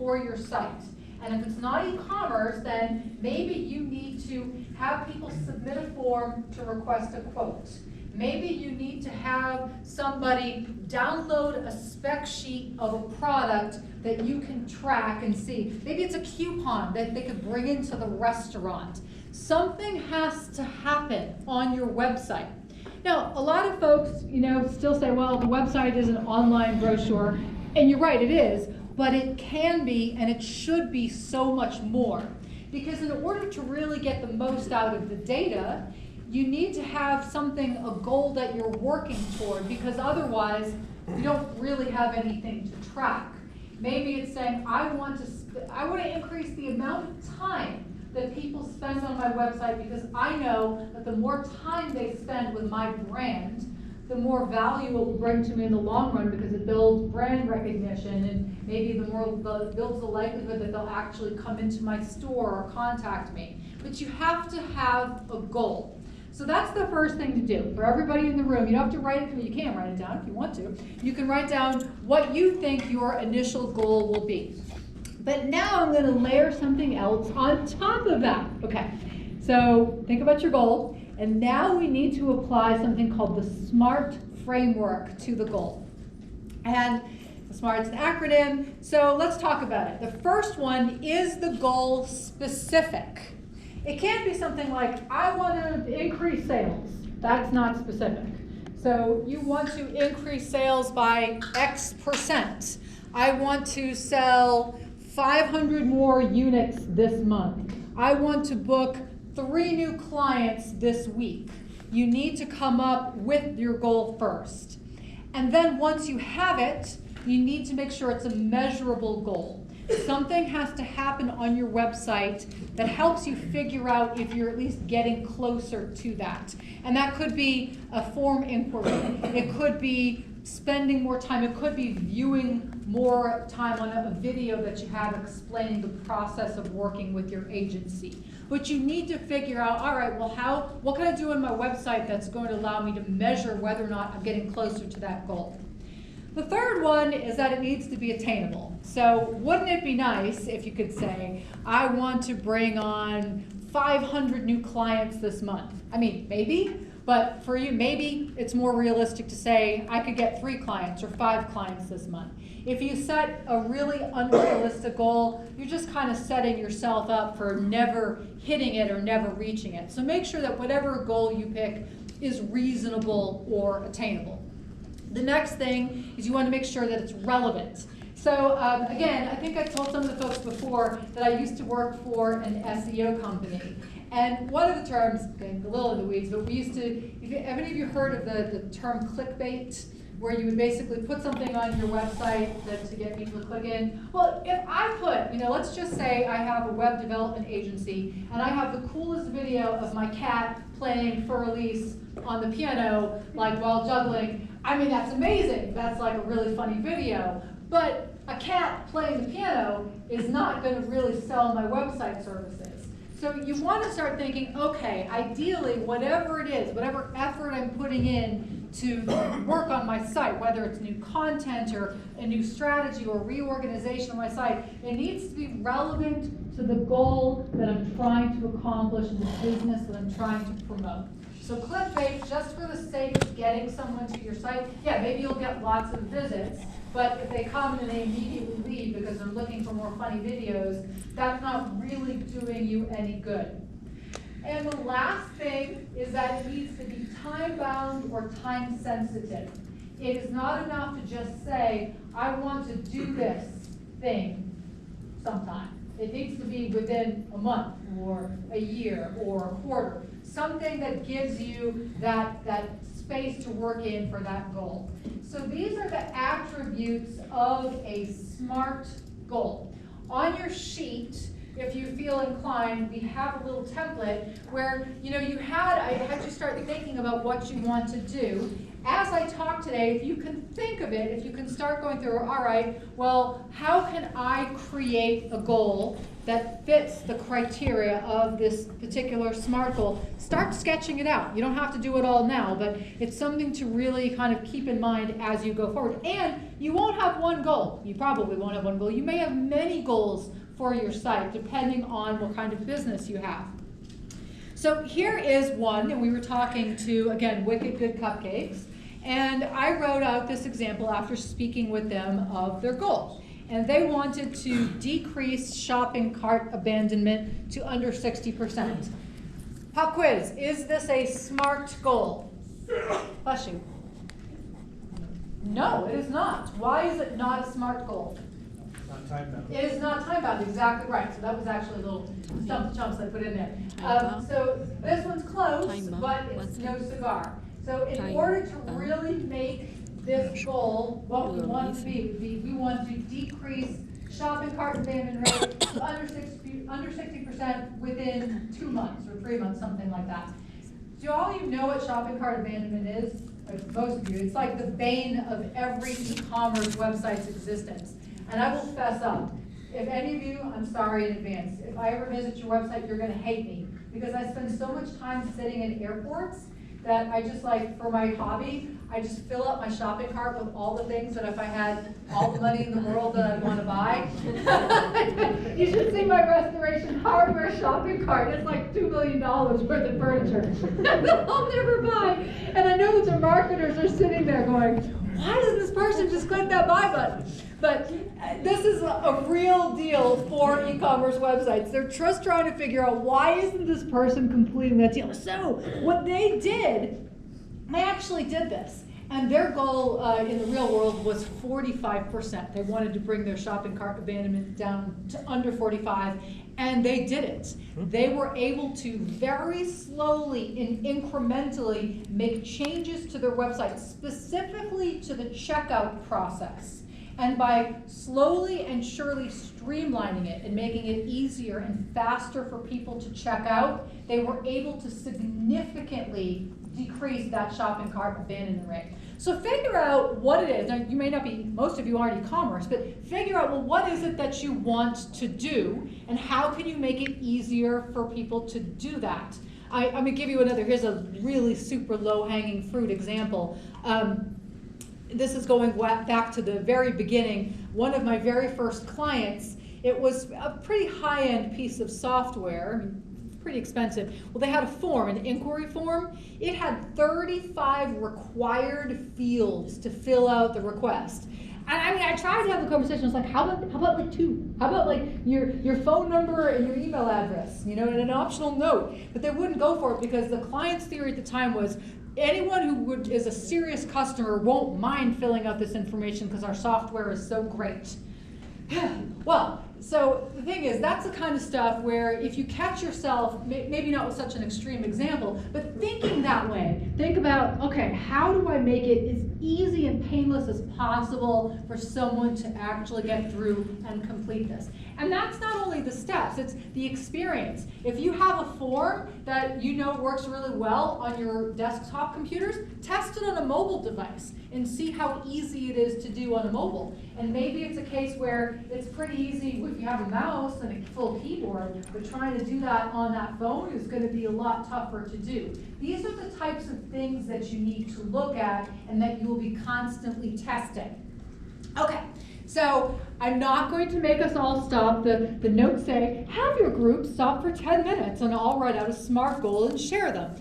for your site. And if it's not e-commerce, then maybe you need to have people submit a form to request a quote. Maybe you need to have somebody download a spec sheet of a product that you can track and see. Maybe it's a coupon that they could bring into the restaurant. Something has to happen on your website. Now, a lot of folks, still say, well, the website is an online brochure, and you're right, it is, but it can be and it should be so much more. Because in order to really get the most out of the data, you need to have something, a goal that you're working toward, because otherwise you don't really have anything to track. Maybe it's saying, I want to increase the amount of time that people spend on my website, because I know that the more time they spend with my brand, the more value it will bring to me in the long run, because it builds brand recognition, and maybe builds the likelihood that they'll actually come into my store or contact me. But you have to have a goal. So that's the first thing to do. For everybody in the room, you don't have to write it, you can write it down if you want to. You can write down what you think your initial goal will be. But now I'm going to layer something else on top of that. Okay, so think about your goal, and now we need to apply something called the SMART framework to the goal. And the SMART's an acronym, so let's talk about it. The first one is the goal specific. It can't be something like, I want to increase sales. That's not specific. So you want to increase sales by X%. I want to sell 500 more units this month. I want to book 3 new clients this week. You need to come up with your goal first. And then once you have it, you need to make sure it's a measurable goal. Something has to happen on your website that helps you figure out if you're at least getting closer to that. And that could be a form inquiry. It could be spending more time. It could be viewing more time on a video that you have explaining the process of working with your agency. But you need to figure out, all right, well, what can I do on my website that's going to allow me to measure whether or not I'm getting closer to that goal? The third one is that it needs to be attainable. So wouldn't it be nice if you could say, I want to bring on 500 new clients this month? I mean, maybe, but for you, maybe it's more realistic to say, I could get 3 clients or 5 clients this month. If you set a really unrealistic goal, you're just kind of setting yourself up for never hitting it or never reaching it. So make sure that whatever goal you pick is reasonable or attainable. The next thing is you want to make sure that it's relevant. So again, I think I told some of the folks before that I used to work for an SEO company. And one of the terms, getting a little in the weeds, but we used to, have any of you heard of the term clickbait? Where you would basically put something on your website to get people to click in. Well, if I put, let's just say I have a web development agency and I have the coolest video of my cat playing Fur Elise on the piano, like while juggling. I mean, that's amazing. That's like a really funny video. But a cat playing the piano is not going to really sell my website services. So you want to start thinking, okay, ideally, whatever it is, whatever effort I'm putting in to work on my site, whether it's new content or a new strategy or reorganization of my site, it needs to be relevant to the goal that I'm trying to accomplish in the business that I'm trying to promote. So clickbait, just for the sake of getting someone to your site, yeah, maybe you'll get lots of visits, but if they come and they immediately leave because they're looking for more funny videos, that's not really doing you any good. And the last thing is that it needs to be time-bound or time-sensitive. It is not enough to just say, I want to do this thing sometime. It needs to be within a month or a year or a quarter. Something that gives you that space to work in for that goal. So these are the attributes of a SMART goal. On your sheet, if you feel inclined, we have a little template where, I had you start thinking about what you want to do, as I talk today, if you can think of it, if you can start going through, all right, well, how can I create a goal that fits the criteria of this particular SMART goal? Start sketching it out. You don't have to do it all now, but it's something to really kind of keep in mind as you go forward. And you won't have one goal. You probably won't have one goal. You may have many goals for your site, depending on what kind of business you have. So here is one, and we were talking to, again, Wicked Good Cupcakes, and I wrote out this example after speaking with them of their goal. And they wanted to decrease shopping cart abandonment to under 60%. Pop quiz, is this a SMART goal? Bless you. No, it is not. Why is it not a SMART goal? Not time bound. It is not time bound, exactly right. So that was actually a little stump chunks I put in there. So this one's close, but it's no cigar. So in order to really make this goal what we want to be, we want to decrease shopping cart abandonment rate to under 60% within 2 months or 3 months, something like that. Do all of you know what shopping cart abandonment is? Most of you, it's like the bane of every e-commerce website's existence. And I will fess up, if any of you, I'm sorry in advance, if I ever visit your website, you're gonna hate me, because I spend so much time sitting in airports that I just like, for my hobby, I just fill up my shopping cart with all the things that if I had all the money in the world that I'd want to buy. You should see my restoration hardware shopping cart. It's like $2 million worth of furniture that I'll never buy. And I know that the marketers are sitting there going, why doesn't this person just click that buy button? But this is a real deal for e-commerce websites. They're just trying to figure out, why isn't this person completing that deal? So what they did, they actually did this. And their goal in the real world was 45%. They wanted to bring their shopping cart abandonment down to under 45, and they did it. They were able to very slowly and incrementally make changes to their website, specifically to the checkout process. And by slowly and surely streamlining it and making it easier and faster for people to check out, they were able to significantly decrease that shopping cart abandonment rate. So figure out what it is. Now, you may not be, most of you aren't e-commerce, but figure out, well, what is it that you want to do, and how can you make it easier for people to do that? I'm gonna give you another, here's a really super low-hanging fruit example. This is going back to the very beginning. One of my very first clients, it was a pretty high-end piece of software, pretty expensive. Well, they had a form, an inquiry form. It had 35 required fields to fill out the request. And I mean, I tried to have the conversation. I was like, how about like 2? How about like your phone number and your email address, you know, and an optional note? But they wouldn't go for it because the client's theory at the time was, anyone who is a serious customer won't mind filling out this information because our software is so great. Well, so the thing is, that's the kind of stuff where if you catch yourself, maybe not with such an extreme example, but thinking that way, think about, okay, how do I make it as easy and painless as possible for someone to actually get through and complete this? And that's not only the steps, it's the experience. If you have a form that you know works really well on your desktop computers, test it on a mobile device and see how easy it is to do on a mobile. And maybe it's a case where it's pretty easy if you have a mouse and a full keyboard, but trying to do that on that phone is going to be a lot tougher to do. These are the types of things that you need to look at and that you will be constantly testing. Okay. So I'm not going to make us all stop. The notes say, have your group stop for 10 minutes and I'll write out a SMART goal and share them.